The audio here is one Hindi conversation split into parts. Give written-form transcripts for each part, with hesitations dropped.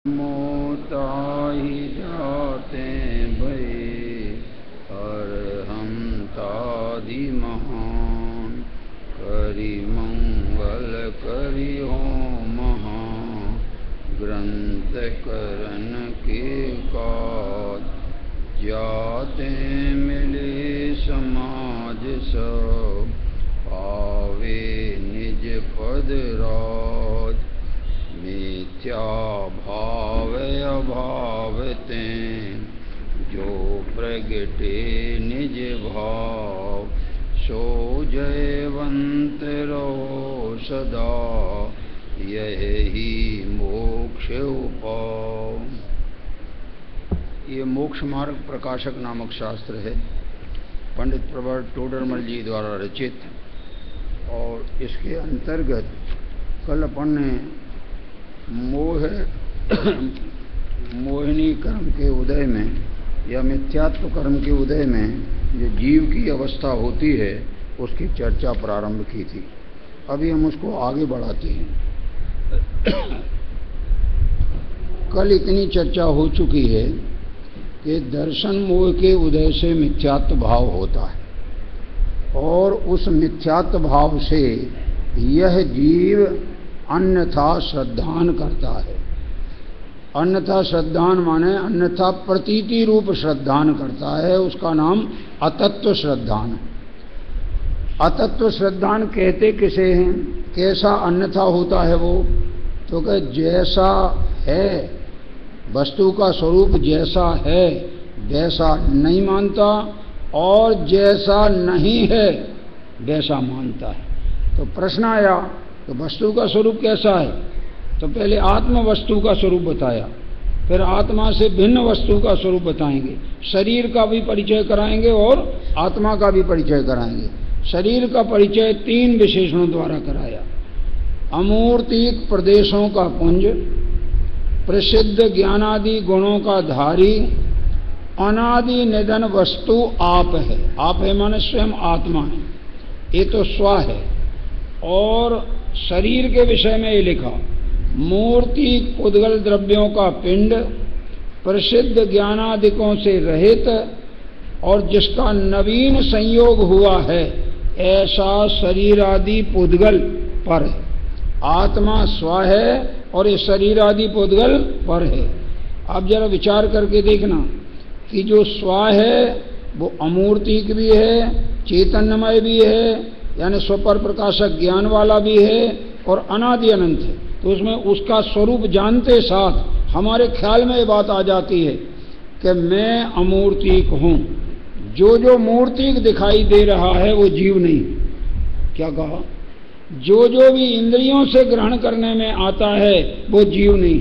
मोताही जाते भई हर हम तादि महान करी मंगल करी हो महा ग्रंथ करन के काज जाते मिले समाज सब पावे निज पद राज मिथ्या भाव अभावते जो प्रगटे निज भाव सो जयवंत रहो सदा यही मोक्ष उपाय। ये मोक्ष मार्ग प्रकाशक नामक शास्त्र है, पंडित प्रवर टोडरमल जी द्वारा रचित। और इसके अंतर्गत कल अपन ने मोहिनी कर्म के उदय में या मिथ्यात्व कर्म के उदय में जो जीव की अवस्था होती है उसकी चर्चा प्रारंभ की थी। अभी हम उसको आगे बढ़ाते हैं। कल इतनी चर्चा हो चुकी है कि दर्शन मोह के उदय से मिथ्यात्व भाव होता है और उस मिथ्यात्व भाव से यह जीव अन्यथा श्रद्धान करता है। अन्यथा श्रद्धान माने अन्यथा प्रतीति रूप श्रद्धान करता है, उसका नाम अतत्व श्रद्धान है। अतत्व श्रद्धान कहते किसे हैं, कैसा अन्यथा होता है वो, तो कि जैसा है वस्तु का स्वरूप जैसा है वैसा नहीं मानता और जैसा नहीं है वैसा मानता है। तो प्रश्न आया तो वस्तु का स्वरूप कैसा है, तो पहले आत्म वस्तु का स्वरूप बताया, फिर आत्मा से भिन्न वस्तु का स्वरूप बताएंगे, शरीर का भी परिचय कराएंगे और आत्मा का भी परिचय कराएंगे। शरीर का परिचय तीन विशेषणों द्वारा कराया। अमूर्तिक प्रदेशों का पुंज, प्रसिद्ध ज्ञानादि गुणों का धारी, अनादि निधन वस्तु आप है। आप है माने स्वयं आत्मा है, ये तो स्व है। और शरीर के विषय में ये लिखा, मूर्ति पुद्गल द्रव्यों का पिंड, प्रसिद्ध ज्ञानादिकों से रहित और जिसका नवीन संयोग हुआ है ऐसा शरीर आदि पुद्गल पर है। आत्मा स्व है और ये शरीर आदि पुद्गल पर है। आप जरा विचार करके देखना कि जो स्व है वो अमूर्तिक भी है, चैतन्यमय भी है, यानी स्वपर प्रकाशक ज्ञान वाला भी है और अनादि अनंत है। तो उसमें उसका स्वरूप जानते साथ हमारे ख्याल में ये बात आ जाती है कि मैं अमूर्तिक हूँ। जो जो मूर्तिक दिखाई दे रहा है वो जीव नहीं। क्या कहा, जो जो भी इंद्रियों से ग्रहण करने में आता है वो जीव नहीं,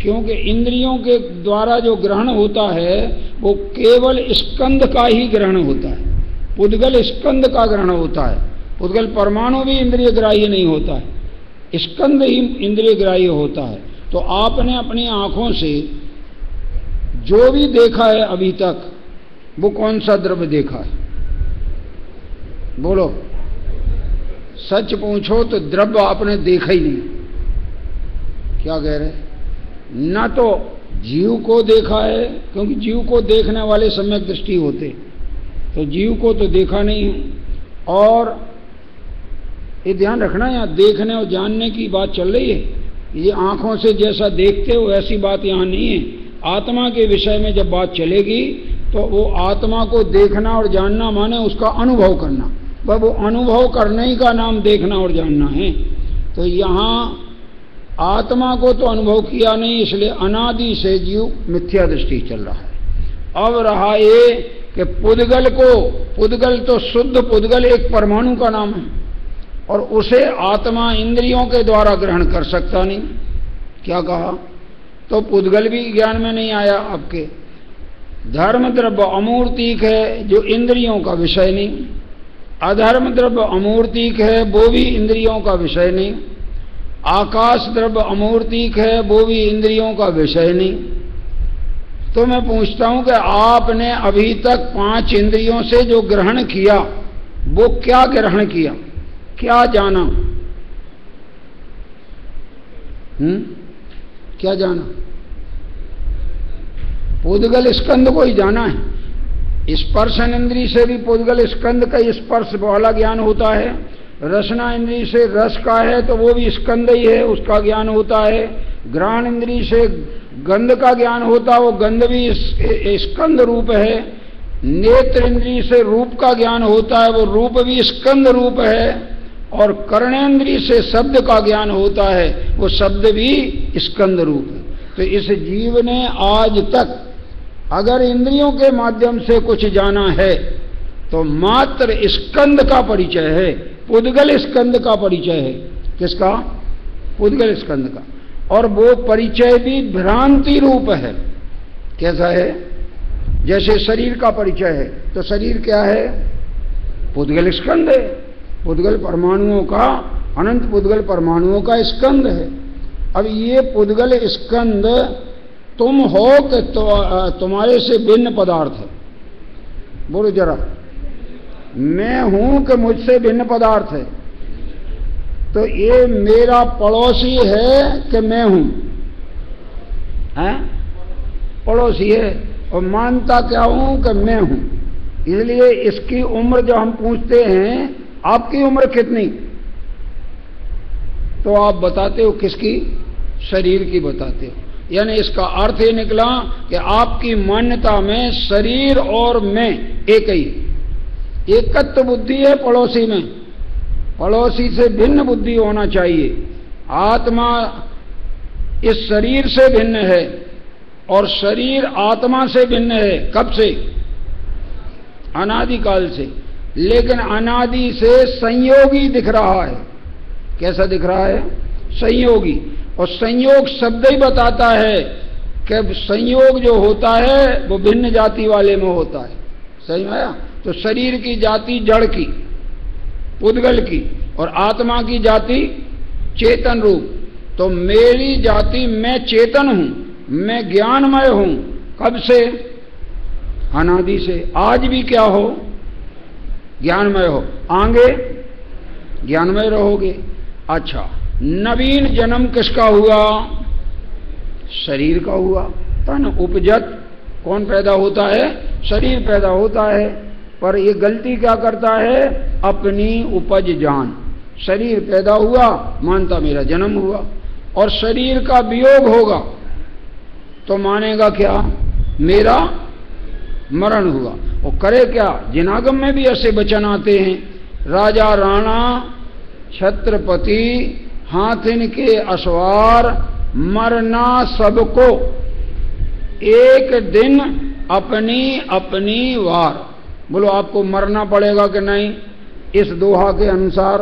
क्योंकि इंद्रियों के द्वारा जो ग्रहण होता है वो केवल स्कंद का ही ग्रहण होता है। पुद्गल स्कंद का ग्रहण होता है। पुद्गल परमाणु भी इंद्रिय ग्राह्य नहीं होता है, स्कंद ही इंद्रिय ग्राह्य होता है। तो आपने अपनी आंखों से जो भी देखा है अभी तक वो कौन सा द्रव्य देखा है, बोलो। सच पूछो तो द्रव्य आपने देखा ही नहीं। क्या कह रहे, ना तो जीव को देखा है, क्योंकि जीव को देखने वाले सम्यक दृष्टि होते, तो जीव को तो देखा नहीं है। और ये ध्यान रखना, यहाँ देखने और जानने की बात चल रही है। ये आंखों से जैसा देखते हो ऐसी बात यहाँ नहीं है। आत्मा के विषय में जब बात चलेगी तो वो आत्मा को देखना और जानना माने उसका अनुभव करना, वह वो अनुभव करने ही का नाम देखना और जानना है। तो यहाँ आत्मा को तो अनुभव किया नहीं, इसलिए अनादि से जीव मिथ्या दृष्टि चल रहा है। अब रहा ये कि पुद्गल को, पुद्गल तो शुद्ध पुद्गल एक परमाणु का नाम है और उसे आत्मा इंद्रियों के द्वारा ग्रहण कर सकता नहीं। क्या कहा, तो पुद्गल भी ज्ञान में नहीं आया आपके। धर्म द्रव्य अमूर्तिक है जो इंद्रियों का विषय नहीं, अधर्म द्रव्य अमूर्तिक है वो भी इंद्रियों का विषय नहीं, आकाश द्रव्य अमूर्तिक है वो भी इंद्रियों का विषय नहीं। तो मैं पूछता हूं कि आपने अभी तक 5 इंद्रियों से जो ग्रहण किया वो क्या ग्रहण किया, क्या जाना? क्या जाना? पुद्गल स्कंद को ही जाना है। स्पर्शन इंद्री से भी पुद्गल स्कंद का स्पर्श वाला ज्ञान होता है। रसना इंद्री से रस का है तो वो भी स्कंद ही है, उसका ज्ञान होता है। घ्राण इंद्री से गंध का ज्ञान होता है, वो गंध भी स्कंद रूप है। नेत्र इंद्री से रूप का ज्ञान होता है, वो रूप भी स्कंद रूप है। और कर्णेंद्री से शब्द का ज्ञान होता है, वो शब्द भी स्कंद रूप है। तो इस जीव ने आज तक अगर इंद्रियों के माध्यम से कुछ जाना है तो मात्र स्कंद का परिचय है, पुद्गल स्कंद का परिचय है। किसका? पुद्गल स्कंद का। और वो परिचय भी भ्रांति रूप है। कैसा है? जैसे शरीर का परिचय है, तो शरीर क्या है? पुद्गल स्कंद है, पुद्गल परमाणुओं का, अनंत पुद्गल परमाणुओं का स्कंद है। अब ये पुद्गल स्कंद तुम हो कि तुम्हारे से भिन्न पदार्थ है? बोलो जरा। मैं हूं कि मुझसे भिन्न पदार्थ है? तो ये मेरा पड़ोसी है कि मैं हूं? हैं? पड़ोसी है और मानता क्या हूं कि मैं हूं। इसलिए इसकी उम्र जो हम पूछते हैं, आपकी उम्र कितनी, तो आप बताते हो किसकी? शरीर की बताते हो। यानी इसका अर्थ ये निकला कि आपकी मान्यता में शरीर और मैं एक ही, एकत्व बुद्धि है पड़ोसी में। पड़ोसी से भिन्न बुद्धि होना चाहिए। आत्मा इस शरीर से भिन्न है और शरीर आत्मा से भिन्न है। कब से? अनादिकाल से। लेकिन अनादि से संयोगी दिख रहा है। कैसा दिख रहा है? संयोगी। और संयोग शब्द ही बताता है कि संयोग जो होता है वो भिन्न जाति वाले में होता है। सही में आया? तो शरीर की जाति जड़ की, पुद्गल की, और आत्मा की जाति चेतन रूप। तो मेरी जाति मैं चेतन हूं, मैं ज्ञानमय हूं। कब से? अनादि से। आज भी क्या हो? ज्ञानमय हो। आगे ज्ञानमय रहोगे। अच्छा, नवीन जन्म किसका हुआ? शरीर का हुआ। तन उपजत कौन पैदा होता है? शरीर पैदा होता है। पर ये गलती क्या करता है? अपनी उपज जान। शरीर पैदा हुआ, मानता मेरा जन्म हुआ, और शरीर का वियोग होगा तो मानेगा क्या? मेरा मरण हुआ। और करे क्या? जिनागम में भी ऐसे वचन आते हैं, राजा राणा छत्रपति हाथिन के असवार मरना सबको एक दिन अपनी अपनी वार। बोलो आपको मरना पड़ेगा कि नहीं इस दोहा के अनुसार?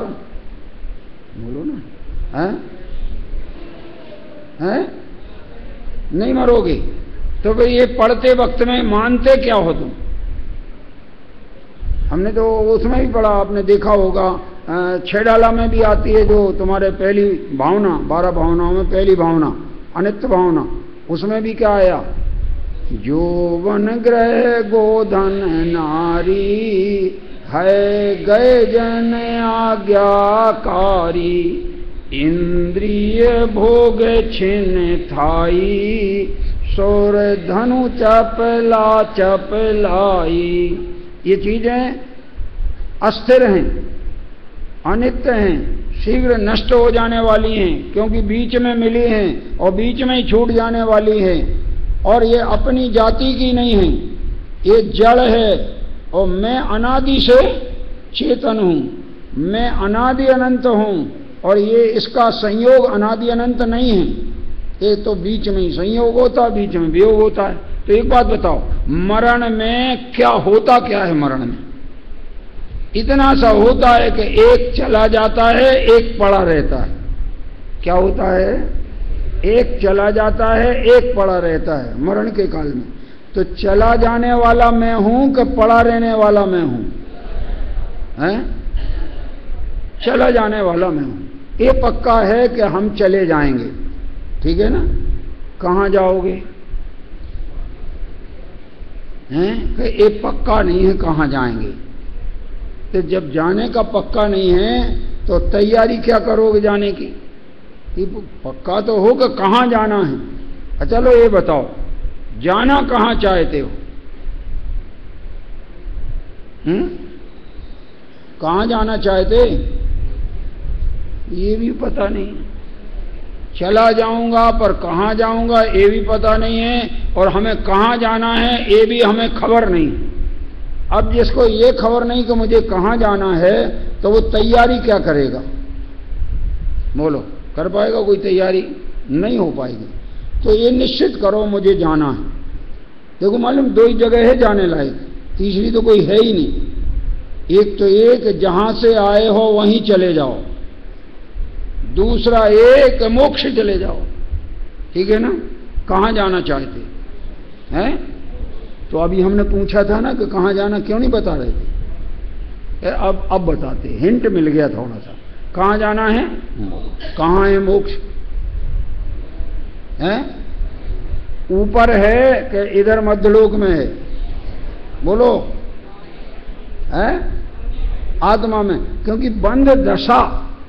बोलो ना। हैं? नहीं मरोगे तो फिर ये पढ़ते वक्त में मानते क्या हो तुम? हमने तो उसमें भी पढ़ा, आपने देखा होगा, छेडाला में भी आती है जो तुम्हारे पहली भावना, 12 भावनाओं में पहली भावना अनित्य भावना, उसमें भी क्या आया? जोवन ग्रह गोधन नारी है गए जन आज्ञाकारी, इंद्रिय भोग छिन थाई सोर धनु चपला चपलाई। ये चीजें अस्थिर हैं, अनित्य हैं, शीघ्र नष्ट हो जाने वाली हैं, क्योंकि बीच में मिली हैं और बीच में ही छूट जाने वाली हैं। और ये अपनी जाति की नहीं है, ये जड़ है। और मैं अनादि से चेतन हूं, मैं अनादि अनंत हूं, और ये इसका संयोग अनादि अनंत नहीं है। ये तो बीच में ही संयोग होता है, बीच में वियोग होता है। तो एक बात बताओ, मरण में क्या होता? क्या है मरण में? इतना सा होता है कि एक चला जाता है, एक पड़ा रहता है। क्या होता है? एक चला जाता है, एक पड़ा रहता है मरण के काल में। तो चला जाने वाला मैं हूं कि पड़ा रहने वाला मैं हूं? हैं? चला जाने वाला मैं हूं। ये पक्का है कि हम चले जाएंगे, ठीक है ना? कहां जाओगे? हैं? कि ये पक्का नहीं है कहां जाएंगे। तो जब जाने का पक्का नहीं है तो तैयारी क्या करोगे जाने की? पक्का तो होगा कहां जाना है। चलो ये बताओ, जाना कहाँ चाहते हो? कहाँ जाना चाहते? ये भी पता नहीं। चला जाऊंगा पर कहाँ जाऊंगा ये भी पता नहीं है, और हमें कहाँ जाना है ये भी हमें खबर नहीं। अब जिसको ये खबर नहीं कि मुझे कहाँ जाना है, तो वो तैयारी क्या करेगा? बोलो, कर पाएगा कोई तैयारी? नहीं हो पाएगी। तो ये निश्चित करो मुझे जाना है। देखो मालूम, दो ही जगह है जाने लायक, तीसरी तो कोई है ही नहीं। एक तो एक जहां से आए हो वहीं चले जाओ, दूसरा एक मोक्ष चले जाओ। ठीक है ना? कहाँ जाना चाहते हैं? तो अभी हमने पूछा था ना कि कहाँ जाना, क्यों नहीं बता रहे थे? अब बताते, हिंट मिल गया थोड़ा सा। कहाँ जाना है? कहाँ है मोक्ष? है ऊपर है कि इधर मध्यलोक में है? बोलो। है आत्मा में, क्योंकि बंध दशा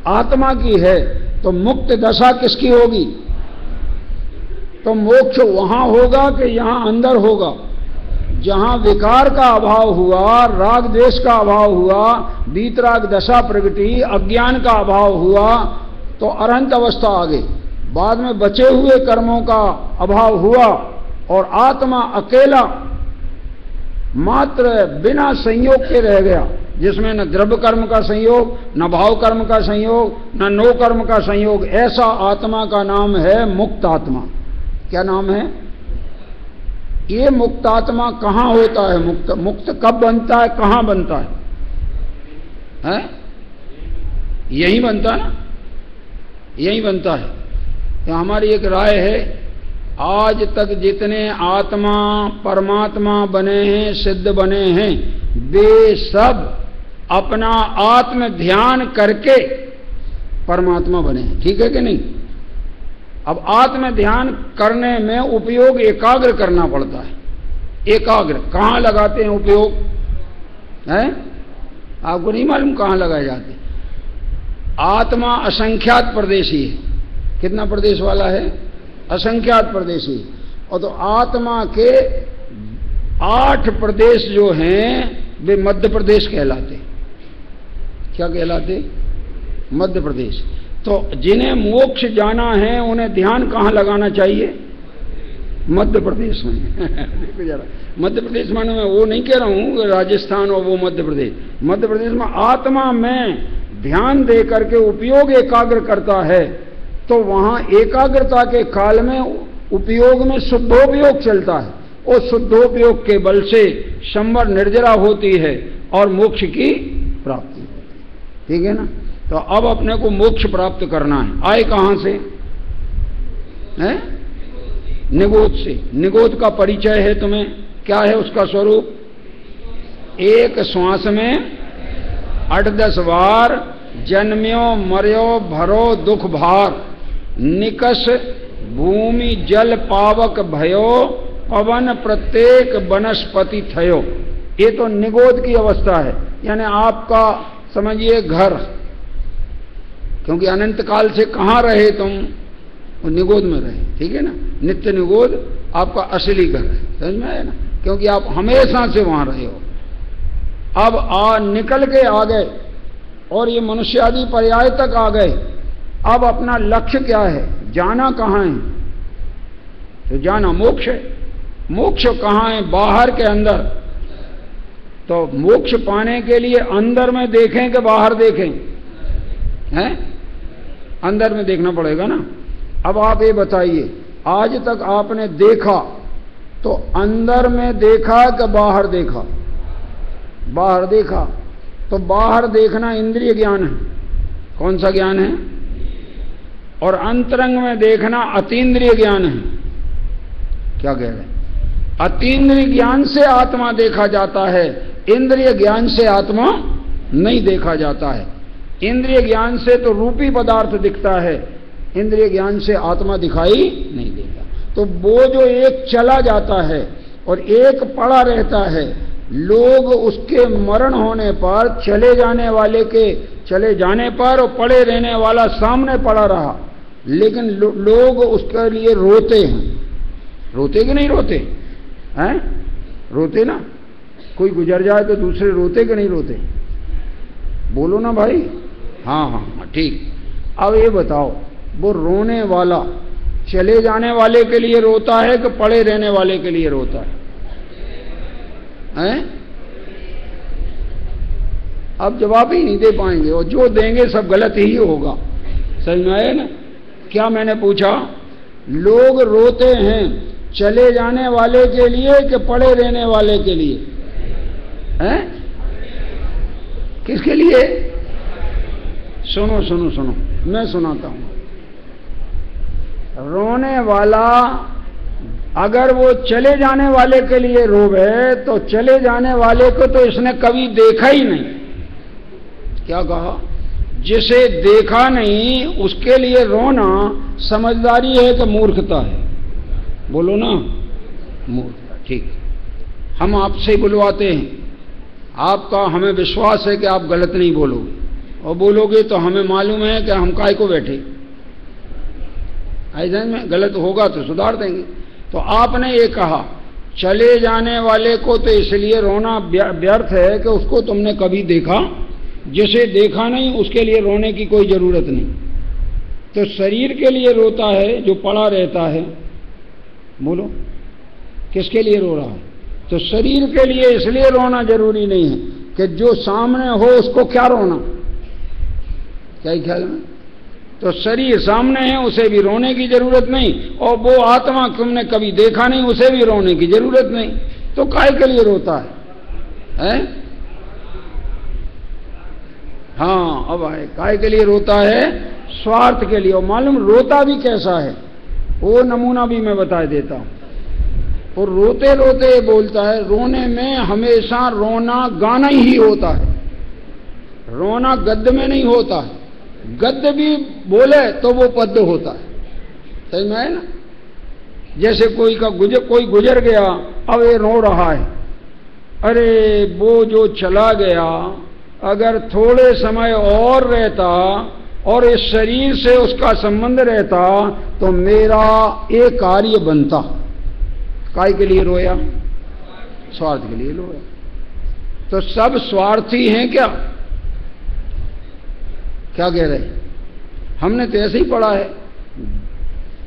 आत्मा की है, तो मुक्त दशा किसकी होगी? तो मोक्ष वहां होगा कि यहां अंदर होगा? जहां विकार का अभाव हुआ, राग द्वेष का अभाव हुआ, वीतराग दशा प्रगति, अज्ञान का अभाव हुआ, तो अरहंत अवस्था आ गई। बाद में बचे हुए कर्मों का अभाव हुआ और आत्मा अकेला मात्र बिना संयोग के रह गया, जिसमें न द्रव्य कर्म का संयोग, न भाव कर्म का संयोग, न नो कर्म का संयोग। ऐसा आत्मा का नाम है मुक्त आत्मा। क्या नाम है? ये मुक्त आत्मा कहाँ होता है? मुक्त कब बनता है, कहाँ बनता है? हैं? यही बनता है ना? यही बनता है। तो हमारी एक राय है, आज तक जितने आत्मा परमात्मा बने हैं, सिद्ध बने हैं, वे सब अपना आत्म ध्यान करके परमात्मा बने हैं। ठीक है कि नहीं? अब आत्म ध्यान करने में उपयोग एकाग्र करना पड़ता है। एकाग्र कहाँ लगाते हैं उपयोग? है आपको नहीं मालूम कहाँ लगाए जाते? आत्मा असंख्यात प्रदेशी है। कितना प्रदेश वाला है? असंख्यात प्रदेशी। और तो आत्मा के 8 प्रदेश जो हैं वे मध्य प्रदेश कहलाते। क्या कहलाते? मध्य प्रदेश। तो जिन्हें मोक्ष जाना है उन्हें ध्यान कहाँ लगाना चाहिए? मध्य प्रदेश में। देखो जरा, मध्य प्रदेश माने मैं वो नहीं कह रहा हूँ राजस्थान और वो मध्य प्रदेश। मध्य प्रदेश में आत्मा में ध्यान दे करके उपयोग एकाग्र करता है, तो वहां एकाग्रता के काल में उपयोग में शुद्धोपयोग चलता है, और शुद्धोपयोग के बल से संवर निर्जरा होती है और मोक्ष की प्राप्ति होती है। ठीक है ना? तो अब अपने को मोक्ष प्राप्त करना है। आए कहां से? है निगोद से। निगोद का परिचय है तुम्हें? क्या है उसका स्वरूप? एक श्वास में 8-10 बार जन्म्यो मर्यो भरो दुख भार, निकस भूमि जल पावक भयो, पवन प्रत्येक वनस्पति थयो। ये तो निगोद की अवस्था है, यानी आपका समझिए घर, क्योंकि अनंत काल से कहाँ रहे तुम? वो निगोद में रहे। ठीक है ना? नित्य निगोद आपका असली घर है। समझ में आया ना? क्योंकि आप हमेशा से वहां रहे हो। अब निकल के आ गए और ये मनुष्य आदि पर्याय तक आ गए। अब अपना लक्ष्य क्या है? जाना कहाँ है? तो जाना मोक्ष है। मोक्ष कहाँ है? बाहर के अंदर। तो मोक्ष पाने के लिए अंदर में देखें कि बाहर देखें? हैं? अंदर में देखना पड़ेगा ना। अब आप ये बताइए, आज तक आपने देखा तो अंदर में देखा कि बाहर देखा? बाहर देखा। तो बाहर देखना इंद्रिय ज्ञान है। कौन सा ज्ञान है? और अंतरंग में देखना अतीन्द्रिय ज्ञान है। क्या कह रहे हैं? अतीन्द्रिय ज्ञान से आत्मा देखा जाता है, इंद्रिय ज्ञान से आत्मा नहीं देखा जाता है। इंद्रिय ज्ञान से तो रूपी पदार्थ दिखता है, इंद्रिय ज्ञान से आत्मा दिखाई नहीं देता। तो वो जो एक चला जाता है और एक पड़ा रहता है, लोग उसके मरण होने पर, चले जाने वाले के चले जाने पर, और पड़े रहने वाला सामने पड़ा रहा, लेकिन लोग उसके लिए रोते हैं। रोते कि नहीं रोते हैं? रोते ना। कोई गुजर जाए तो दूसरे रोते कि नहीं रोते? बोलो ना भाई। हाँ हाँ हाँ ठीक। अब ये बताओ, वो रोने वाला चले जाने वाले के लिए रोता है कि पड़े रहने वाले के लिए रोता है? हैं? अब जवाब ही नहीं दे पाएंगे, और जो देंगे सब गलत ही होगा। समझ में आया ना? क्या मैंने पूछा? लोग रोते हैं चले जाने वाले के लिए कि पड़े रहने वाले के लिए? हैं? किसके लिए? सुनो सुनो सुनो, मैं सुनाता हूं। रोने वाला अगर वो चले जाने वाले के लिए रोवे तो चले जाने वाले को तो इसने कभी देखा ही नहीं। क्या कहा? जिसे देखा नहीं उसके लिए रोना समझदारी है कि मूर्खता है? बोलो ना, मूर्खता। ठीक, हम आपसे बुलवाते हैं, आपका हमें विश्वास है कि आप गलत नहीं बोलोगे, और बोलोगे तो हमें मालूम है कि हम काय को बैठे। ऐसा में गलत होगा तो सुधार देंगे। तो आपने ये कहा चले जाने वाले को तो इसलिए रोना व्यर्थ है कि उसको तुमने कभी देखा, जिसे देखा नहीं उसके लिए रोने की कोई जरूरत नहीं। तो शरीर के लिए रोता है जो पड़ा रहता है। बोलो, किसके लिए रो रहा है? तो शरीर के लिए इसलिए रोना जरूरी नहीं है कि जो सामने हो उसको क्या रोना। क्या ही ख्याल में? तो शरीर सामने है उसे भी रोने की जरूरत नहीं, और वो आत्मा तुमने कभी देखा नहीं उसे भी रोने की जरूरत नहीं। तो काय के लिए रोता है? हाँ, अब आए। काय के लिए रोता है? स्वार्थ के लिए। और मालूम रोता भी कैसा है, वो नमूना भी मैं बता देता हूं। और रोते रोते बोलता है, रोने में हमेशा रोना गाना ही होता है, रोना गद्य में नहीं होता है। गद्य भी बोले तो वो पद्य होता है। सही में है ना? जैसे कोई गुजर गया, अब ये रो रहा है, अरे वो जो चला गया अगर थोड़े समय और रहता और इस शरीर से उसका संबंध रहता तो मेरा एक कार्य बनता। काय के लिए रोया? स्वार्थ के लिए रोया। तो सब स्वार्थी हैं क्या? क्या कह रहे? हमने तो ऐसे ही पढ़ा है,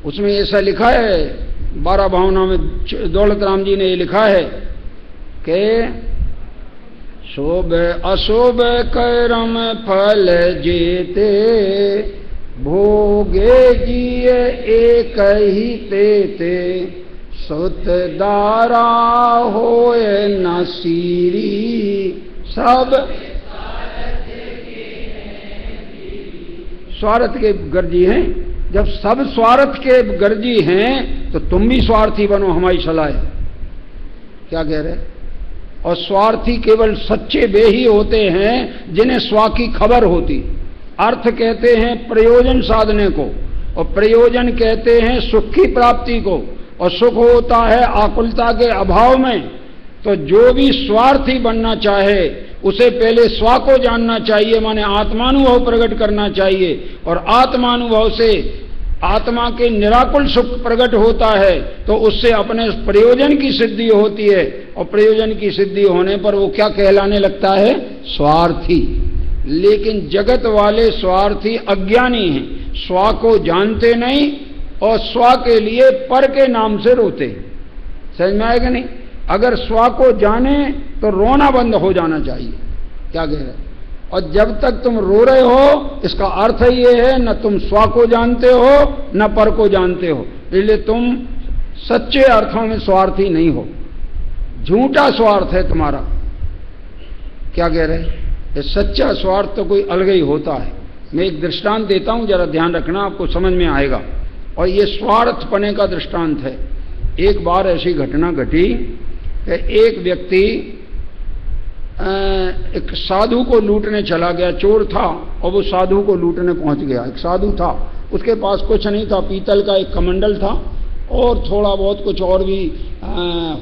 उसमें ऐसा लिखा है 12 भावना में दौलत राम जी ने ये लिखा है कि शोभ अशोभ कर्म फल जेते भोगे जिए एक ही तेते सुत दारा होए न सीरी। सब स्वार्थ के गर्जी हैं। जब सब स्वार्थ के गर्जी हैं तो तुम भी स्वार्थी बनो, हमारी सलाह है। क्या कह रहे? और स्वार्थी केवल सच्चे वे ही होते हैं जिन्हें स्वा की खबर होती। अर्थ कहते हैं प्रयोजन साधने को, और प्रयोजन कहते हैं सुख की प्राप्ति को, और सुख होता है आकुलता के अभाव में। तो जो भी स्वार्थी बनना चाहे उसे पहले स्वा को जानना चाहिए, माने आत्मानुभव प्रकट करना चाहिए, और आत्मानुभव से आत्मा के निराकुल सुख प्रकट होता है तो उससे अपने प्रयोजन की सिद्धि होती है, और प्रयोजन की सिद्धि होने पर वो क्या कहलाने लगता है? स्वार्थी। लेकिन जगत वाले स्वार्थी अज्ञानी हैं, स्वा को जानते नहीं और स्वा के लिए पर के नाम से रोते। समझ में आएगा नहीं? अगर स्वा को जाने तो रोना बंद हो जाना चाहिए। क्या कह रहे? और जब तक तुम रो रहे हो इसका अर्थ ये है न तुम स्वा को जानते हो न पर को जानते हो, इसलिए तुम सच्चे अर्थों में स्वार्थी नहीं हो, झूठा स्वार्थ है तुम्हारा। क्या कह रहे? ये सच्चा स्वार्थ तो कोई अलग ही होता है। मैं एक दृष्टांत देता हूं, जरा ध्यान रखना, आपको समझ में आएगा। और ये स्वार्थ पने का दृष्टांत है। एक बार ऐसी घटना घटी कि एक व्यक्ति एक साधु को लूटने चला गया। चोर था और वो साधु को लूटने पहुंच गया। एक साधु था, उसके पास कुछ नहीं था, पीतल का एक कमंडल था और थोड़ा बहुत कुछ और भी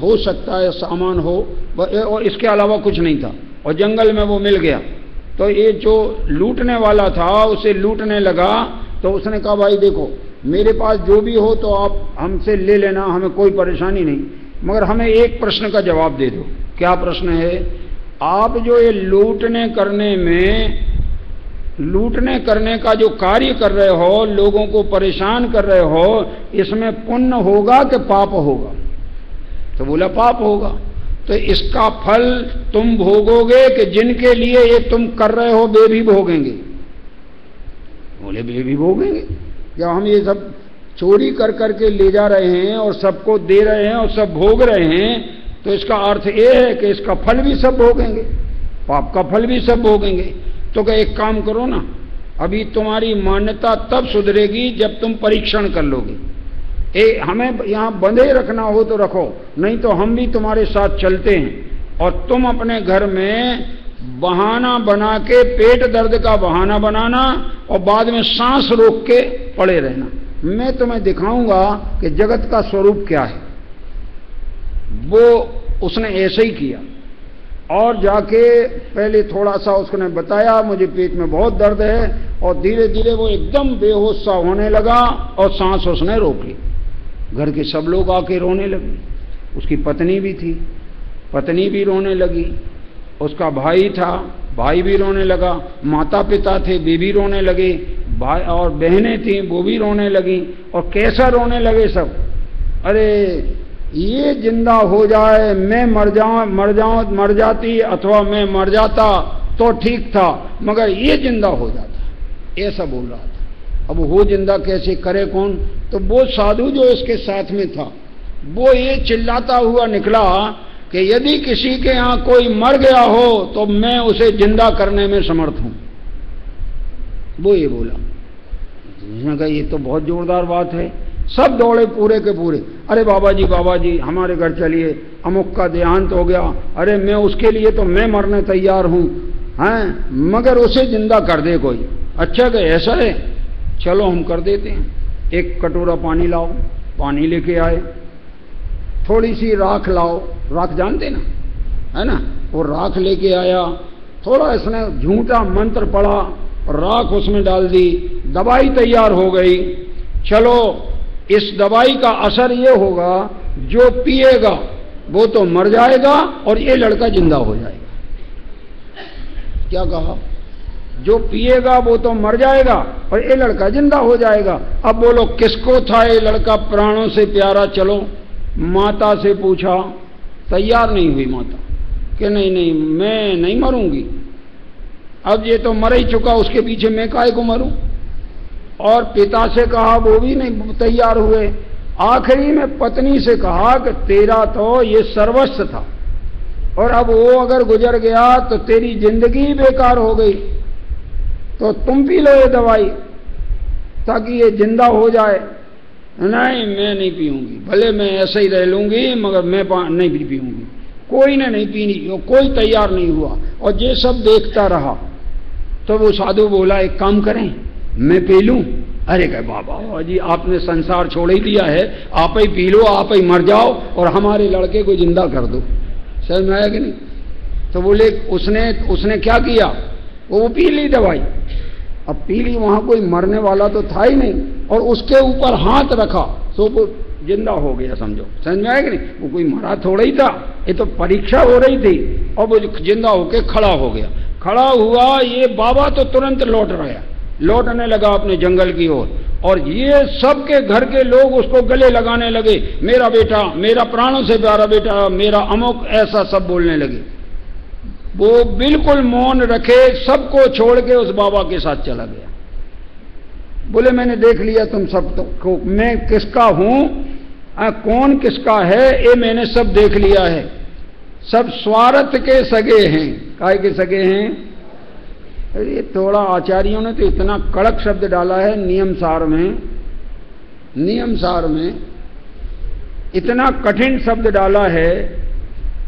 हो सकता है सामान हो, और इसके अलावा कुछ नहीं था। और जंगल में वो मिल गया। तो ये जो लूटने वाला था उसे लूटने लगा तो उसने कहा, भाई देखो मेरे पास जो भी हो तो आप हमसे ले लेना, हमें कोई परेशानी नहीं, मगर हमें एक प्रश्न का जवाब दे दो। क्या प्रश्न है? आप जो ये लूटने करने का जो कार्य कर रहे हो, लोगों को परेशान कर रहे हो, इसमें पुण्य होगा कि पाप होगा? तो बोला पाप होगा। तो इसका फल तुम भोगोगे कि जिनके लिए ये तुम कर रहे हो वे भी भोगेंगे? बोले वे भी भोगेंगे। क्या हम ये सब चोरी कर करके ले जा रहे हैं और सबको दे रहे हैं और सब भोग रहे हैं, तो इसका अर्थ ये है कि इसका फल भी सब भोगेंगे, पाप का फल भी सब भोगेंगे। तो क्या एक काम करो ना, अभी तुम्हारी मान्यता तब सुधरेगी जब तुम परीक्षण कर लोगे। हमें यहाँ बंधे रखना हो तो रखो, नहीं तो हम भी तुम्हारे साथ चलते हैं और तुम अपने घर में बहाना बना के पेट दर्द का बहाना बनाना और बाद में सांस रोक के पड़े रहना। मैं तुम्हें दिखाऊंगा कि जगत का स्वरूप क्या है। वो उसने ऐसे ही किया और जाके पहले थोड़ा सा उसने बताया मुझे पेट में बहुत दर्द है, और धीरे धीरे वो एकदम बेहोश सा होने लगा और सांस उसने रोक ली। घर के सब लोग आके रोने लगे, उसकी पत्नी भी थी, पत्नी भी रोने लगी, उसका भाई था, भाई भी रोने लगा, माता पिता थे वे भी रोने लगे, भाई और बहनें थीं वो भी रोने लगी, और कैसा रोने लगे सब, अरे ये जिंदा हो जाए, मैं मर जाती अथवा मैं मर जाता तो ठीक था, मगर ये जिंदा हो जाता, ऐसा बोल रहा था। अब वो जिंदा कैसे करे कौन? तो वो साधु जो इसके साथ में था वो ये चिल्लाता हुआ निकला कि यदि किसी के यहाँ कोई मर गया हो तो मैं उसे जिंदा करने में समर्थ हूं। वो ये बोला। उसने कहा ये तो बहुत जोरदार बात है। सब दौड़े पूरे के पूरे, अरे बाबा जी हमारे घर चलिए, अमुक का देहांत हो गया, अरे मैं उसके लिए तो मैं मरने तैयार हूं, हैं, मगर उसे जिंदा कर दे कोई। अच्छा कि ऐसा है, चलो हम कर देते हैं। एक कटोरा पानी लाओ, पानी लेके आए, थोड़ी सी राख लाओ, राख जानते ना, है ना, वो राख लेके आया, थोड़ा इसने झूठा मंत्र पढ़ा, राख उसमें डाल दी, दवाई तैयार हो गई। चलो इस दवाई का असर ये होगा जो पिएगा वो तो मर जाएगा और ये लड़का जिंदा हो जाएगा। क्या कहा? जो पिएगा वो तो मर जाएगा और ये लड़का जिंदा हो जाएगा। अब बोलो किसको था ये लड़का प्राणों से प्यारा? चलो माता से पूछा, तैयार नहीं हुई माता कि नहीं मैं नहीं मरूंगी, अब ये तो मर ही चुका, उसके पीछे मैं काहे को मरूं। और पिता से कहा, वो भी नहीं तैयार हुए। आखिरी में पत्नी से कहा कि तेरा तो ये सर्वस्व था और अब वो अगर गुजर गया तो तेरी जिंदगी बेकार हो गई, तो तुम पी लो ये दवाई ताकि ये जिंदा हो जाए। नहीं मैं नहीं पीऊंगी, भले मैं ऐसे ही रह लूंगी मगर मैं नहीं पीऊंगी। कोई ने नहीं पीनी, कोई तैयार नहीं हुआ और ये सब देखता रहा। तो वो साधु बोला एक काम करें, मैं पी लूं? अरे कहे बाबा जी आपने संसार छोड़ ही दिया है, आप ही पी लो, आप ही मर जाओ और हमारे लड़के को जिंदा कर दो। समझ में आया कि नहीं? तो बोले उसने क्या किया, वो पी ली दवाई। अब पी ली, वहां कोई मरने वाला तो था ही नहीं, और उसके ऊपर हाथ रखा तो वो जिंदा हो गया। समझो, समझ में आया कि नहीं? वो कोई मरा थोड़ा ही था, ये तो परीक्षा हो रही थी और वो जिंदा होके खड़ा हो गया। खड़ा हुआ, ये बाबा तो तुरंत लौटने लगा अपने जंगल की ओर, और ये सबके घर के लोग उसको गले लगाने लगे, मेरा बेटा, मेरा प्राणों से प्यारा बेटा, मेरा अमुक, ऐसा सब बोलने लगे। वो बिल्कुल मौन रखे, सबको छोड़ के उस बाबा के साथ चला गया। बोले मैंने देख लिया तुम सब को, मैं किसका हूं, कौन किसका है, ये मैंने सब देख लिया है। सब स्वार्थ के सगे हैं। काय के सगे हैं? अरे थोड़ा आचार्यों ने तो इतना कड़क शब्द डाला है नियम सार में इतना कठिन शब्द डाला है।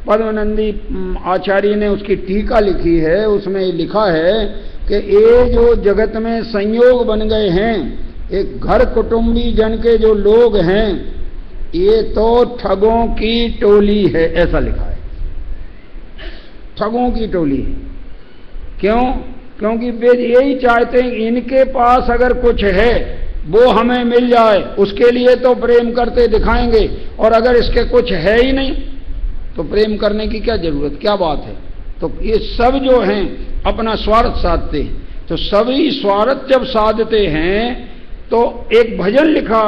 पद्मनंदी आचार्य ने उसकी टीका लिखी है, उसमें लिखा है कि ये जो जगत में संयोग बन गए हैं, एक घर कुटुंबी जन के जो लोग हैं, ये तो ठगों की टोली है, ऐसा लिखा है। ठगों की टोली है। क्यों? क्योंकि वे यही चाहते हैं इनके पास अगर कुछ है वो हमें मिल जाए, उसके लिए तो प्रेम करते दिखाएंगे, और अगर इसके कुछ है ही नहीं तो प्रेम करने की क्या जरूरत, क्या बात है। तो ये सब जो हैं अपना स्वार्थ साधते हैं। तो सभी स्वार्थ जब साधते हैं तो एक भजन लिखा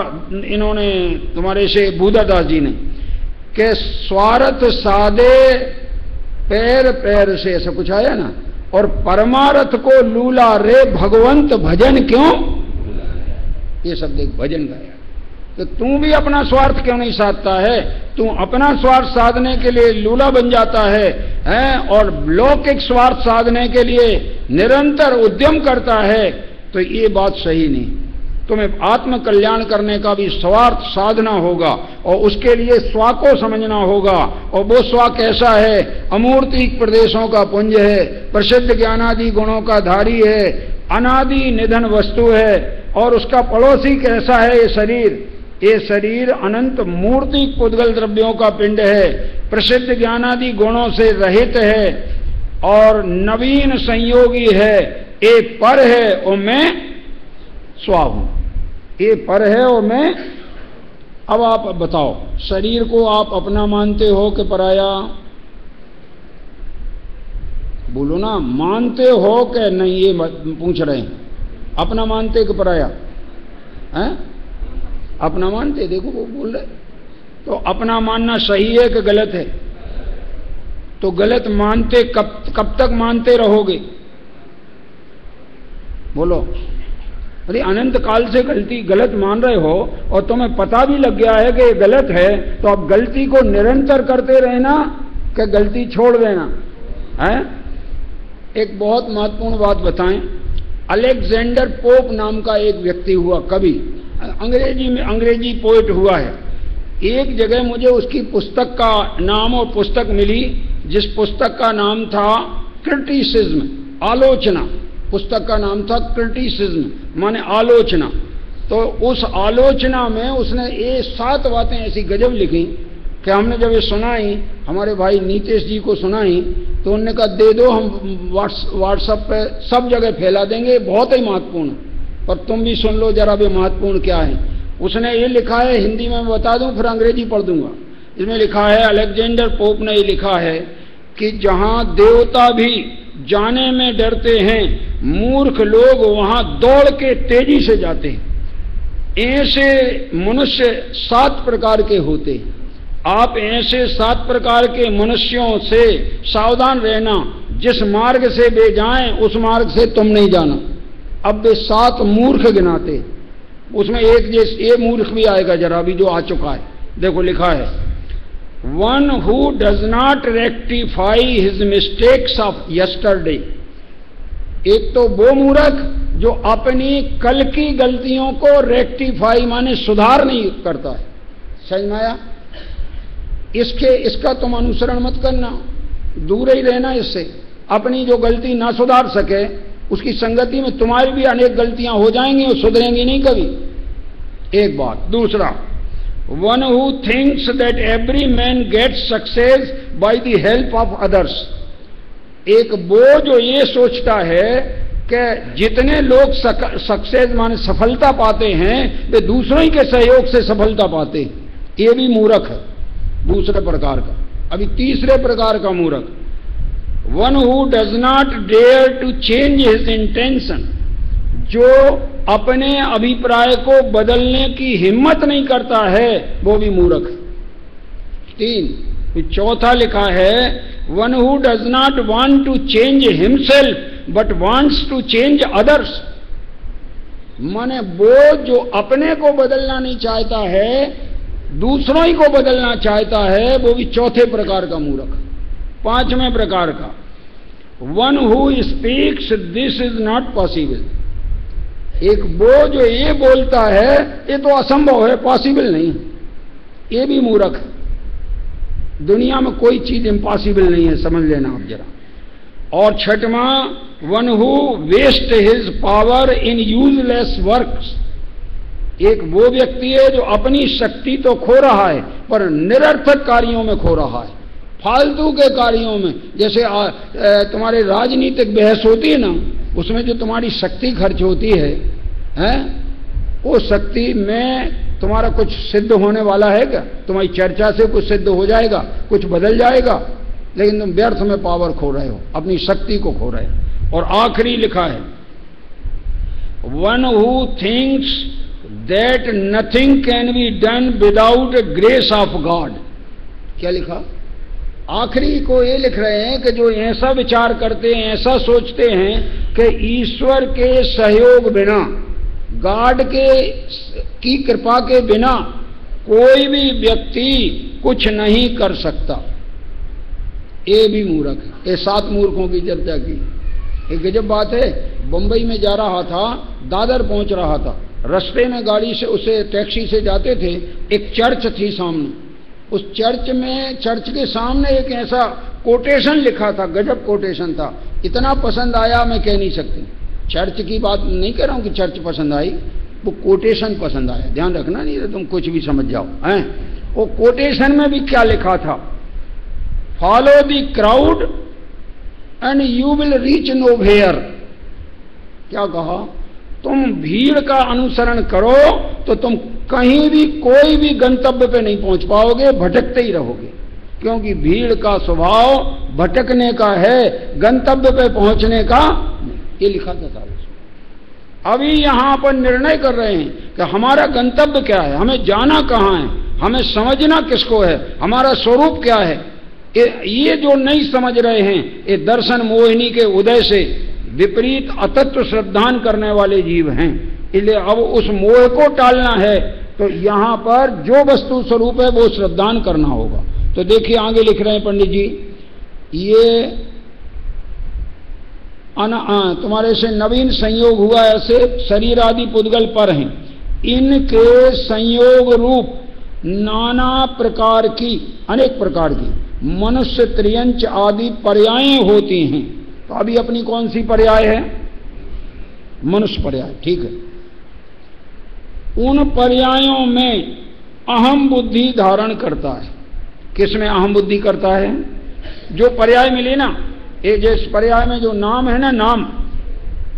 इन्होंने तुम्हारे से बुद्धादास जी ने, कि स्वार्थ साधे पैर पैर से, ऐसा कुछ आया ना, और परमार्थ को लूला रे भगवंत भजन क्यों, ये शब्द एक भजन गाया। तो तू भी अपना स्वार्थ क्यों नहीं साधता है, तू अपना स्वार्थ साधने के लिए लूला बन जाता है और लौकिक स्वार्थ साधने के लिए निरंतर उद्यम करता है, तो ये बात सही नहीं। तुम्हें आत्म कल्याण करने का भी स्वार्थ साधना होगा और उसके लिए स्वा को समझना होगा, और वो स्वा कैसा है, अमूर्तिक प्रदेशों का पुंज है, प्रसिद्ध ज्ञानादि गुणों का धारी है, अनादि निधन वस्तु है, और उसका पड़ोसी कैसा है ये शरीर अनंत मूर्ति पुद्गल द्रव्यों का पिंड है, प्रसिद्ध ज्ञानादि गुणों से रहित है और नवीन संयोगी है, एक पर है और मैं स्वा हूं, ये पर है और मैं। अब आप बताओ, शरीर को आप अपना मानते हो कि पराया, बोलो ना, मानते हो कि नहीं, ये पूछ रहे हैं। अपना मानते कि पराया हैं, अपना मानते, देखो वो बोल रहे। तो अपना मानना सही है कि गलत है, तो गलत मानते कब तक मानते रहोगे, बोलो। अरे अनंत काल से गलत मान रहे हो और तुम्हें पता भी लग गया है कि ये गलत है, तो अब गलती को निरंतर करते रहना कि गलती छोड़ देना है। एक बहुत महत्वपूर्ण बात बताएं, अलेक्जेंडर पोप नाम का एक व्यक्ति हुआ, कवि, अंग्रेजी पोइट हुआ है। एक जगह मुझे उसकी पुस्तक का नाम और पुस्तक मिली, जिस पुस्तक का नाम था क्रिटिसिज्म, आलोचना। पुस्तक का नाम था क्रिटिसिज्म, माने आलोचना। तो उस आलोचना में उसने ये 7 बातें ऐसी गजब लिखी कि हमने जब ये सुनाई, हमारे भाई नीतीश जी को सुनाई, तो उन्होंने कहा दे दो, हम व्हाट्सएप पे सब जगह फैला देंगे, बहुत ही महत्वपूर्ण, पर तुम भी सुन लो जरा भी महत्वपूर्ण क्या है। उसने ये लिखा है, हिंदी में बता दूं फिर अंग्रेजी पढ़ दूंगा। इसमें लिखा है, अलेक्जेंडर पोप ने ये लिखा है कि जहां देवता भी जाने में डरते हैं, मूर्ख लोग वहां दौड़ के तेजी से जाते हैं। ऐसे मनुष्य 7 प्रकार के होते हैं। आप ऐसे 7 प्रकार के मनुष्यों से सावधान रहना, जिस मार्ग से वे जाएं उस मार्ग से तुम नहीं जाना। अब वे 7 मूर्ख गिनाते, उसमें एक ये मूर्ख भी आएगा जरा भी, जो आ चुका है। देखो लिखा है, one who does not rectify his mistakes of yesterday. एक तो वो मूर्ख जो अपनी कल की गलतियों को रेक्टिफाई माने सुधार नहीं करता है। समझ में आया? इसका तुम अनुसरण मत करना, दूर ही रहना इससे। अपनी जो गलती ना सुधार सके उसकी संगति में तुम्हारी भी अनेक गलतियां हो जाएंगी और सुधरेंगी नहीं कभी। एक बात। दूसरा, one who thinks that every man gets success by the help of others. एक वो जो ये सोचता है कि जितने लोग सक्सेस माने सफलता पाते हैं वे दूसरों ही के सहयोग से सफलता पाते हैं, ये भी मूर्ख है दूसरे प्रकार का। अभी तीसरे प्रकार का मूर्ख, one who does not dare to change his intention. जो अपने अभिप्राय को बदलने की हिम्मत नहीं करता है वो भी मूर्ख है। 3। चौथा लिखा है, one who does not want to change himself but wants to change others. माने वो जो अपने को बदलना नहीं चाहता है, दूसरों ही को बदलना चाहता है, वो भी चौथे प्रकार का मूर्ख। 5वें प्रकार का, one who speaks this is not possible. एक वो जो ये बोलता है ये तो असंभव है, पॉसिबल नहीं, ये भी मूर्ख है। दुनिया में कोई चीज इम्पॉसिबल नहीं है, समझ लेना आप जरा। और 6वां, one who waste his power in useless works. एक वो व्यक्ति है जो अपनी शक्ति तो खो रहा है पर निरर्थक कार्यों में खो रहा है, फालतू के कार्यों में। जैसे तुम्हारे राजनीतिक बहस होती है ना, उसमें जो तुम्हारी शक्ति खर्च होती है, वो शक्ति में तुम्हारा कुछ सिद्ध होने वाला है क्या? तुम्हारी चर्चा से कुछ सिद्ध हो जाएगा, कुछ बदल जाएगा? लेकिन तुम व्यर्थ में पावर खो रहे हो, अपनी शक्ति को खो रहे हो। और आखिरी लिखा है, one who thinks that nothing can be done without grace of God. क्या लिखा? आखिरी को ये लिख रहे हैं कि जो ऐसा विचार करते हैं, ऐसा सोचते हैं कि ईश्वर के सहयोग बिना, गॉड की कृपा के बिना कोई भी व्यक्ति कुछ नहीं कर सकता, ये भी मूर्ख है। ये 7 मूर्खों की चर्चा की। एक गजब बात है, बंबई में जा रहा था, दादर पहुंच रहा था, रास्ते में गाड़ी से, उसे टैक्सी से जाते थे, एक चर्च थी सामने। उस चर्च के सामने एक ऐसा कोटेशन लिखा था, गजब कोटेशन था, इतना पसंद आया मैं कह नहीं सकती। चर्च की बात नहीं कर रहा हूं कि चर्च पसंद आई, वो कोटेशन पसंद आया। ध्यान रखना, नहीं तो तुम कुछ भी समझ जाओ हैं। वो कोटेशन में भी क्या लिखा था? Follow the crowd and you will reach nowhere. क्या कहा? तुम भीड़ का अनुसरण करो तो तुम कहीं भी, कोई भी गंतव्य पे नहीं पहुंच पाओगे, भटकते ही रहोगे, क्योंकि भीड़ का स्वभाव भटकने का है, गंतव्य पे पहुंचने का नहीं। ये लिखा था। अभी यहां पर निर्णय कर रहे हैं कि हमारा गंतव्य क्या है, हमें जाना कहां है, हमें समझना किसको है, हमारा स्वरूप क्या है। ये जो नहीं समझ रहे हैं, ये दर्शन मोहिनी के उदय से विपरीत अतत्व श्रद्धान करने वाले जीव हैं। इसलिए अब उस मोह को टालना है तो यहां पर जो वस्तु स्वरूप है वो श्रद्धान करना होगा। तो देखिए आगे लिख रहे हैं पंडित जी, ये तुम्हारे से नवीन संयोग हुआ, ऐसे शरीर आदि पुद्गल पर हैं, इनके संयोग रूप नाना प्रकार की, अनेक प्रकार की मनुष्य त्रियंच आदि पर्यायें होती हैं। तो अभी अपनी कौन सी पर्याय है? मनुष्य पर्याय, ठीक है। उन पर्यायों में अहम बुद्धि धारण करता है। किसमें अहम बुद्धि करता है? जो पर्याय मिले ना, ये जिस पर्याय में जो नाम है ना, नाम,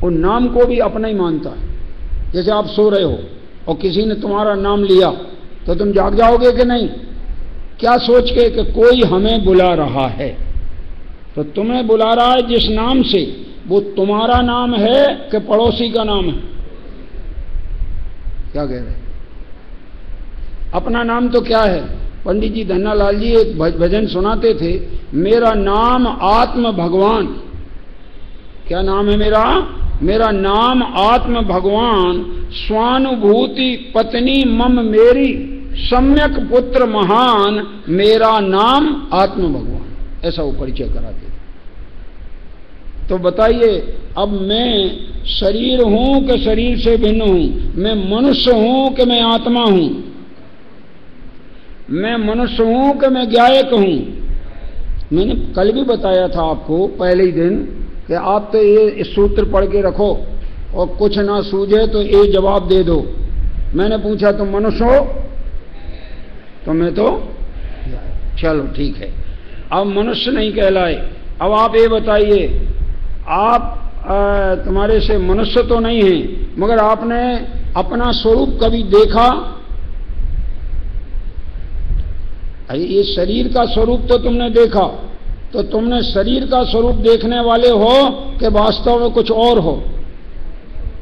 उन नाम को भी अपना ही मानता है। जैसे आप सो रहे हो और किसी ने तुम्हारा नाम लिया तो तुम जाग जाओगे कि नहीं? क्या सोच के कि कोई हमें बुला रहा है, तो तुम्हें बुला रहा है जिस नाम से, वो तुम्हारा नाम है कि पड़ोसी का नाम है? क्या कह रहे? अपना नाम तो क्या है? पंडित जी धन्नालाल जी एक भजन सुनाते थे, मेरा नाम आत्म भगवान। क्या नाम है मेरा? मेरा नाम आत्म भगवान, स्वानुभूति पत्नी मम मेरी, सम्यक पुत्र महान, मेरा नाम आत्म भगवान। ऐसा वो परिचय कराते थे। तो बताइए, अब मैं शरीर हूं कि शरीर से भिन्न हूं? मैं मनुष्य हूं कि मैं आत्मा हूं? मैं मनुष्य हूं कि मैं गायक हूं? मैंने कल भी बताया था आपको पहले ही दिन कि आप तो ये सूत्र पढ़ के रखो और कुछ ना सूझे तो ये जवाब दे दो। मैंने पूछा तुम मनुष्य हो? तो मैं तो, चलो ठीक है, अब मनुष्य नहीं कहलाए। अब आप ये बताइए, आप तुम्हारे से मनुष्य तो नहीं है, मगर आपने अपना स्वरूप कभी देखा? ये शरीर का स्वरूप तो तुमने देखा, तो तुमने शरीर का स्वरूप देखने वाले हो कि वास्तव में कुछ और हो?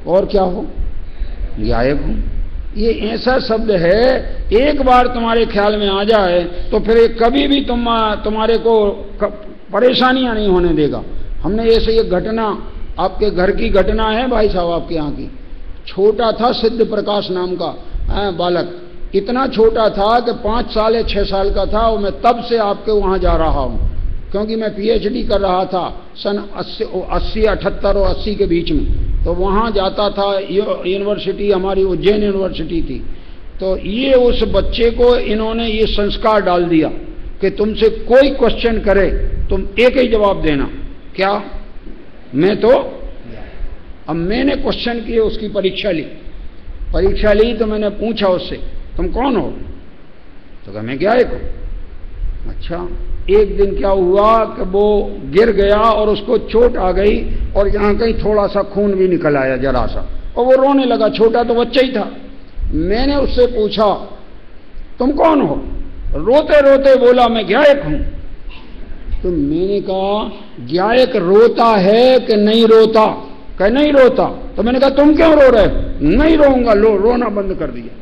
और क्या हो? गायब हो। ये ऐसा शब्द है, एक बार तुम्हारे ख्याल में आ जाए तो फिर ये कभी भी तुम्हारे को परेशानियां नहीं होने देगा। हमने ऐसे एक घटना, आपके घर की घटना है भाई साहब, आपके यहाँ की। छोटा था सिद्ध प्रकाश नाम का बालक, इतना छोटा था कि 5 साल या 6 साल का था, और मैं तब से आपके वहाँ जा रहा हूँ, क्योंकि मैं पीएचडी कर रहा था सन 80, 78 और 80 के बीच में। तो वहाँ जाता था, यूनिवर्सिटी हमारी उज्जैन यूनिवर्सिटी थी। तो ये उस बच्चे को इन्होंने ये संस्कार डाल दिया कि तुमसे कोई क्वेश्चन करे तुम एक ही जवाब देना। क्या? मैं तो। अब मैंने क्वेश्चन किए, उसकी परीक्षा ली तो मैंने पूछा उससे, तुम कौन हो? तो कहा मैं गायक हूं। अच्छा, एक दिन क्या हुआ कि वो गिर गया और उसको चोट आ गई और यहाँ कहीं थोड़ा सा खून भी निकल आया जरा सा, और वो रोने लगा। छोटा तो बच्चा ही था, मैंने उससे पूछा तुम कौन हो? रोते रोते बोला मैं गायक हूं। तो मैंने कहा गायक रोता है कि नहीं रोता? कह नहीं रोता। तो मैंने कहा तुम क्यों रो रहे? नहीं रोऊंगा। रोना बंद कर दिया।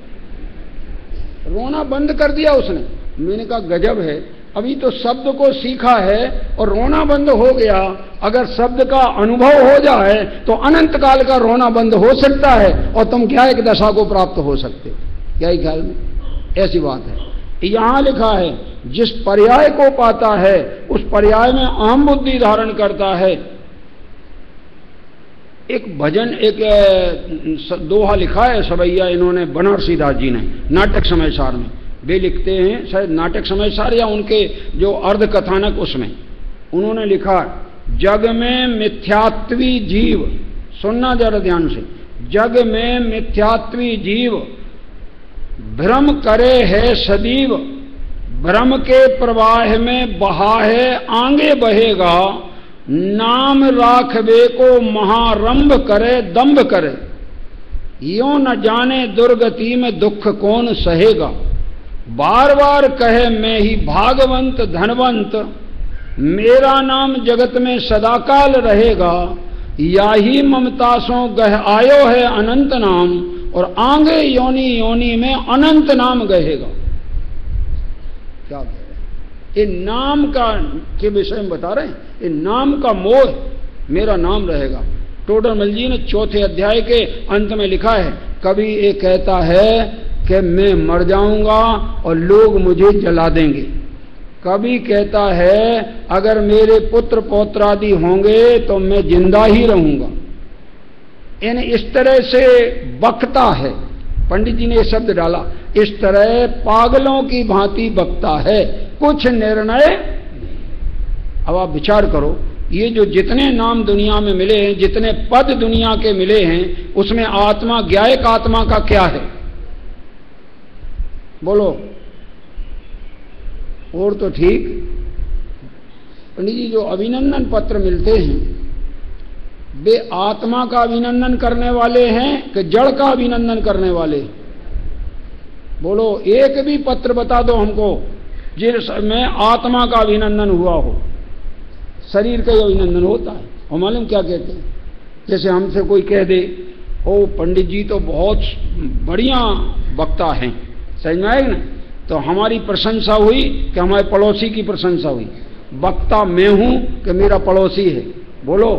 रोना बंद कर दिया उसने। मैंने कहा गजब है, अभी तो शब्द को सीखा है और रोना बंद हो गया। अगर शब्द का अनुभव हो जाए तो अनंत काल का रोना बंद हो सकता है और तुम क्या एक दशा को प्राप्त हो सकते हो। क्या ही ख्याल में? ऐसी बात है। यहां लिखा है जिस पर्याय को पाता है उस पर्याय में अहम बुद्धि धारण करता है। एक भजन, एक दोहा लिखा है सवैया, इन्होंने बनारसी दास जी ने नाटक समयसार में। वे लिखते हैं, शायद नाटक समयसार या उनके जो अर्ध कथानक, उसमें उन्होंने लिखा जग में मिथ्यात्वी जीव, सुनना जरा ध्यान से, जग में मिथ्यात्वी जीव भ्रम करे है सदैव, भ्रम के प्रवाह में बहा है आगे बहेगा, नाम राखबे को महारंभ करे दंभ करे, यो न जाने दुर्गति में दुख कौन सहेगा, बार बार कहे मैं ही भागवंत धनवंत, मेरा नाम जगत में सदाकाल रहेगा, या ही ममता सो गह आयो है अनंत नाम, और आगे योनि योनि में अनंत नाम गहेगा। क्या कह रहे? ये नाम का के विषय में बता रहे हैं। ये नाम का मोह, मेरा नाम रहेगा। टोडरमल जी ने चौथे अध्याय के अंत में लिखा है, कभी ये कहता है कि मैं मर जाऊंगा और लोग मुझे जला देंगे, कभी कहता है अगर मेरे पुत्र पौत्रादि होंगे तो मैं जिंदा ही रहूंगा। यानी इस तरह से बकता है। पंडित जी ने ये शब्द डाला, इस तरह पागलों की भांति बकता है, कुछ निर्णय। अब आप विचार करो, ये जो जितने नाम दुनिया में मिले हैं, जितने पद दुनिया के मिले हैं, उसमें आत्मा, ज्ञायक आत्मा का क्या है? बोलो। और तो ठीक, पंडित जी जो अभिनंदन पत्र मिलते हैं वे आत्मा का अभिनंदन करने वाले हैं कि जड़ का अभिनंदन करने वाले? बोलो, एक भी पत्र बता दो हमको जिसमें आत्मा का अभिनंदन हुआ हो। शरीर का अभिनंदन होता है। और मालूम क्या कहते हैं? जैसे हमसे कोई कह दे, ओ पंडित जी तो बहुत बढ़िया वक्ता हैं, समझ में आएगा ना? तो हमारी प्रशंसा हुई कि हमारे पड़ोसी की प्रशंसा हुई। वक्ता मैं हूं कि मेरा पड़ोसी है? बोलो।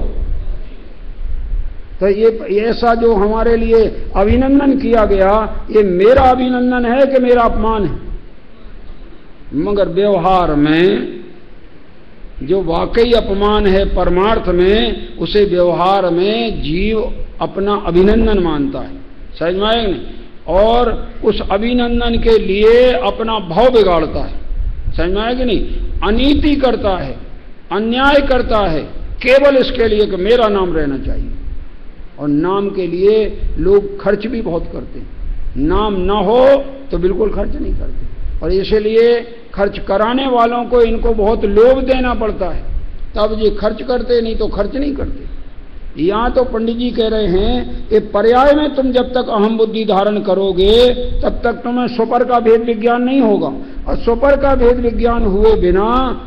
तो ये ऐसा जो हमारे लिए अभिनंदन किया गया, ये मेरा अभिनंदन है कि मेरा अपमान है? मगर व्यवहार में जो वाकई अपमान है परमार्थ में, उसे व्यवहार में जीव अपना अभिनंदन मानता है। समझ में आएगा? और उस अभिनंदन के लिए अपना भाव बिगाड़ता है। समझ में आएगा नहीं? अनीति करता है, अन्याय करता है, केवल इसके लिए कि मेरा नाम रहना चाहिए। और नाम के लिए लोग खर्च भी बहुत करते हैं। नाम ना हो तो बिल्कुल खर्च नहीं करते, और इसलिए खर्च कराने वालों को इनको बहुत लोभ देना पड़ता है, तब ये खर्च करते, नहीं तो खर्च नहीं करते। यहाँ तो पंडित जी कह रहे हैं कि पर्याय में तुम जब तक अहम बुद्धि धारण करोगे तब तक तुम्हें स्वपर का भेद विज्ञान नहीं होगा, और स्वपर का भेद विज्ञान हुए बिना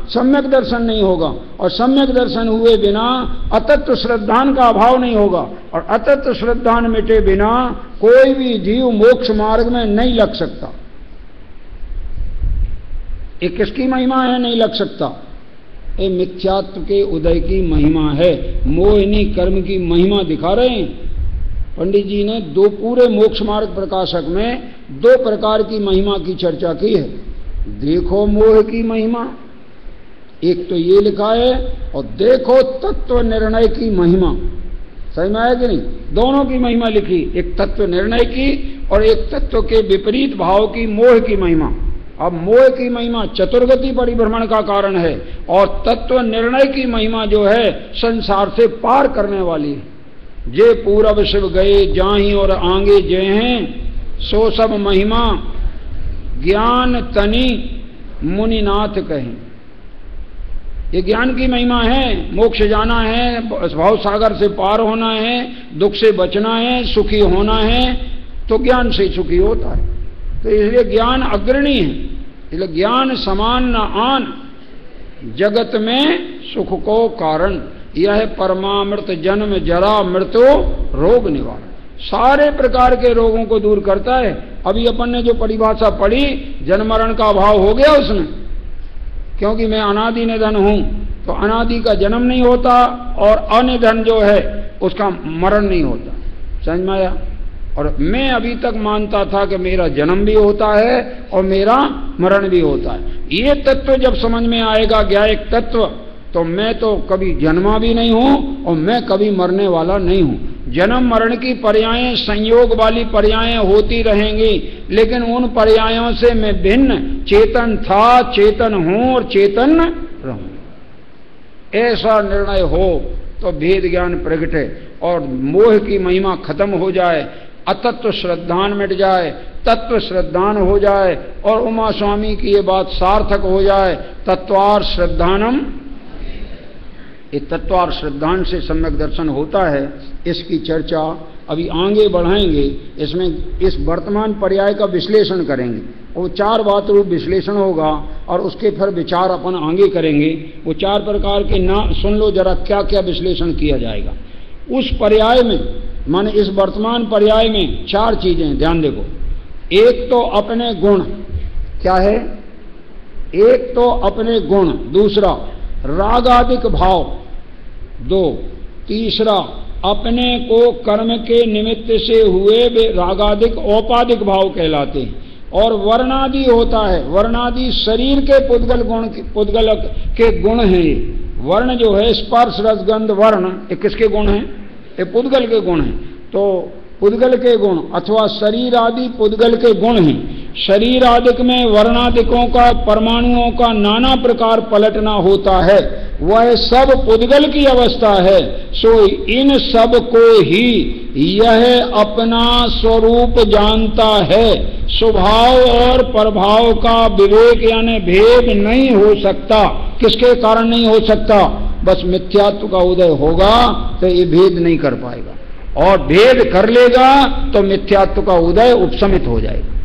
सम्यक दर्शन नहीं होगा, और सम्यक दर्शन हुए बिना अतत्व श्रद्धान का अभाव नहीं होगा, और अतत्व श्रद्धान मिटे बिना कोई भी जीव मोक्ष मार्ग में नहीं लग सकता। ये किसकी महिमा है नहीं लग सकता? ये मिथ्यात्व के उदय की महिमा है। मोहिनी कर्म की महिमा दिखा रहे हैं पंडित जी ने। दो पूरे मोक्ष मार्ग प्रकाशक में दो प्रकार की महिमा की चर्चा की है। देखो मोह की महिमा, एक तो ये लिखा है, और देखो तत्व निर्णय की महिमा। सही में आया कि नहीं? दोनों की महिमा लिखी, एक तत्व निर्णय की और एक तत्व के विपरीत भाव की, मोह की महिमा। अब मोह की महिमा चतुर्गति परिभ्रमण का कारण है, और तत्व निर्णय की महिमा जो है संसार से पार करने वाली है। जे पूरब शिव गए जाहि और आगे जे हैं, सो सब महिमा ज्ञान तनि मुनिनाथ कहें। ये ज्ञान की महिमा है। मोक्ष जाना है, भाव सागर से पार होना है, दुख से बचना है, सुखी होना है, तो ज्ञान से सुखी होता है। तो इसलिए ज्ञान अग्रणी है, इसलिए ज्ञान समान न आन, जगत में सुख को कारण, यह परमामृत जन्म जरा मृत्यु रोग निवारण, सारे प्रकार के रोगों को दूर करता है। अभी अपन ने जो परिभाषा पढ़ी, जन्म मरण का अभाव हो गया उसमें, क्योंकि मैं अनादि निधन हूं, तो अनादि का जन्म नहीं होता और अनिधन जो है उसका मरण नहीं होता। समझ में आया? और मैं अभी तक मानता था कि मेरा जन्म भी होता है और मेरा मरण भी होता है। ये तत्व जब समझ में आएगा, ज्ञायक तत्व, तो मैं तो कभी जन्मा भी नहीं हूं और मैं कभी मरने वाला नहीं हूं। जन्म मरण की पर्यायें, संयोग वाली पर्यायें होती रहेंगी, लेकिन उन पर्यायों से मैं भिन्न चेतन था, चेतन हूं और चेतन रहूं। ऐसा निर्णय हो तो भेद ज्ञान प्रगटे और मोह की महिमा खत्म हो जाए, अतत्व श्रद्धान मिट जाए, तत्व श्रद्धान हो जाए और उमा स्वामी की ये बात सार्थक हो जाए, तत्वार श्रद्धानम। ये तत्वार श्रद्धान से सम्यक दर्शन होता है। इसकी चर्चा अभी आगे बढ़ाएंगे, इसमें इस वर्तमान पर्याय का विश्लेषण करेंगे। वो 4 बात रूप विश्लेषण होगा और उसके फिर विचार अपन आगे करेंगे। वो 4 प्रकार के ना सुन लो जरा, क्या क्या विश्लेषण किया जाएगा उस पर्याय में। माने इस वर्तमान पर्याय में 4 चीजें ध्यान देखो। एक तो अपने गुण, क्या है? एक तो अपने गुण, दूसरा रागादिक भाव, 2, तीसरा अपने को कर्म के निमित्त से हुए वे रागादिक औपादिक भाव कहलाते हैं, और वर्णादि होता है। वर्णादि शरीर के पुद्गल गुण, पुद्गल के गुण हैं। ये वर्ण जो है, स्पर्श रस गंध वर्ण, ये किसके गुण हैं? ये पुद्गल के गुण हैं। तो पुद्गल के गुण अथवा शरीर आदि पुद्गल के गुण हैं। शरीर आदिक में वर्णादिकों का, परमाणुओं का नाना प्रकार पलटना होता है, वह सब पुद्गल की अवस्था है। सो इन सब को ही यह अपना स्वरूप जानता है। स्वभाव और प्रभाव का विवेक यानी भेद नहीं हो सकता। किसके कारण नहीं हो सकता? बस मिथ्यात्व का उदय होगा तो ये भेद नहीं कर पाएगा, और भेद कर लेगा तो मिथ्यात्व का उदय उपशमित हो जाएगा।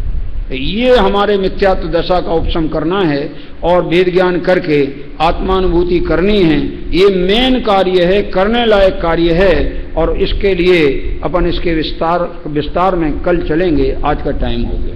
ये हमारे मिथ्यात्व दशा का उपशम करना है और वेद ज्ञान करके आत्मानुभूति करनी है। ये मेन कार्य है, करने लायक कार्य है, और इसके लिए अपन इसके विस्तार में कल चलेंगे। आज का टाइम हो गया।